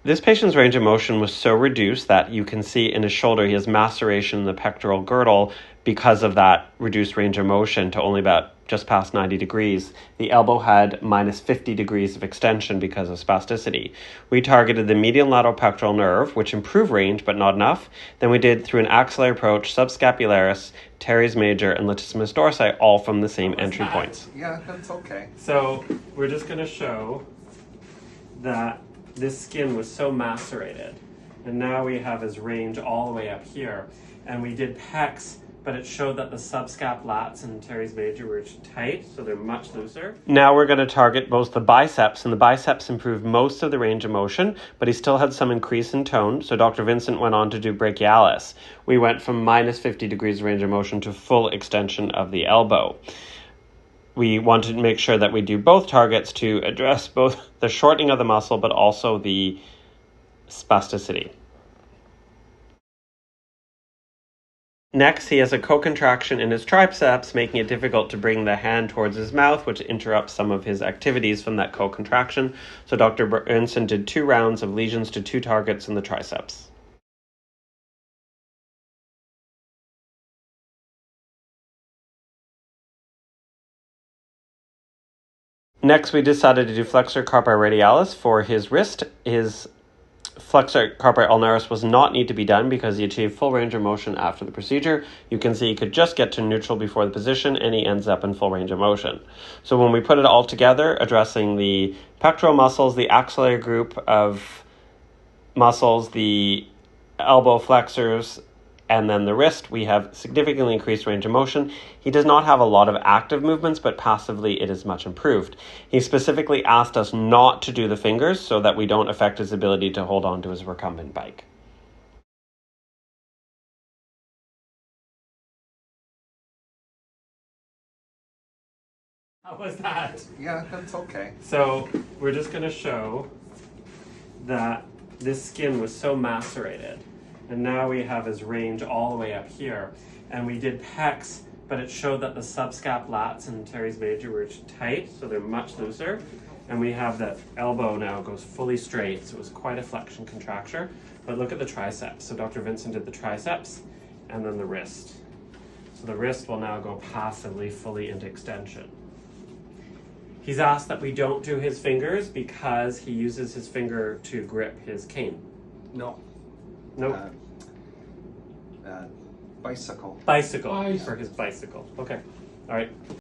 This patient's range of motion was so reduced that you can see in his shoulder he has maceration in the pectoral girdle because of that reduced range of motion to only about just past 90 degrees. The elbow had minus 50 degrees of extension because of spasticity. We targeted the medial lateral pectoral nerve, which improved range but not enough. Then we did through an axillary approach, subscapularis, teres major, and latissimus dorsi, all from the same entry points. Yeah, that's okay. So we're just going to show that this skin was so macerated, and now we have his range all the way up here, and we did pecs, but it showed that the subscap lats and teres major were tight, so they're much looser. Now we're going to target both the biceps, and the biceps improved most of the range of motion, but he still had some increase in tone, so Dr. Vincent went on to do brachialis. We went from minus 50 degrees range of motion to full extension of the elbow. We wanted to make sure that we do both targets to address both the shortening of the muscle but also the spasticity. Next, he has a co-contraction in his triceps, making it difficult to bring the hand towards his mouth, which interrupts some of his activities from that co-contraction. So Dr. Vincent did 2 rounds of lesions to 2 targets in the triceps. Next, we decided to do flexor carpi radialis for his wrist. His flexor carpi ulnaris was not need to be done because he achieved full range of motion after the procedure. You can see he could just get to neutral before the position, and he ends up in full range of motion. So when we put it all together, addressing the pectoral muscles, the axillary group of muscles, the elbow flexors, and then the wrist, we have significantly increased range of motion. He does not have a lot of active movements, but passively it is much improved. He specifically asked us not to do the fingers so that we don't affect his ability to hold on to his recumbent bike. How was that? Yeah, that's okay. So we're just going to show that this skin was so macerated, and now we have his range all the way up here, and we did pecs, but it showed that the subscap lats and teres major were tight, so they're much looser, and we have that elbow now goes fully straight, so it was quite a flexion contracture. But look at the triceps. So Dr. Vincent did the triceps and then the wrist. So the wrist will now go passively fully into extension. He's asked that we don't do his fingers because he uses his finger to grip his cane. No. Nope. Bicycle. Bicycle for his bicycle. Okay. All right.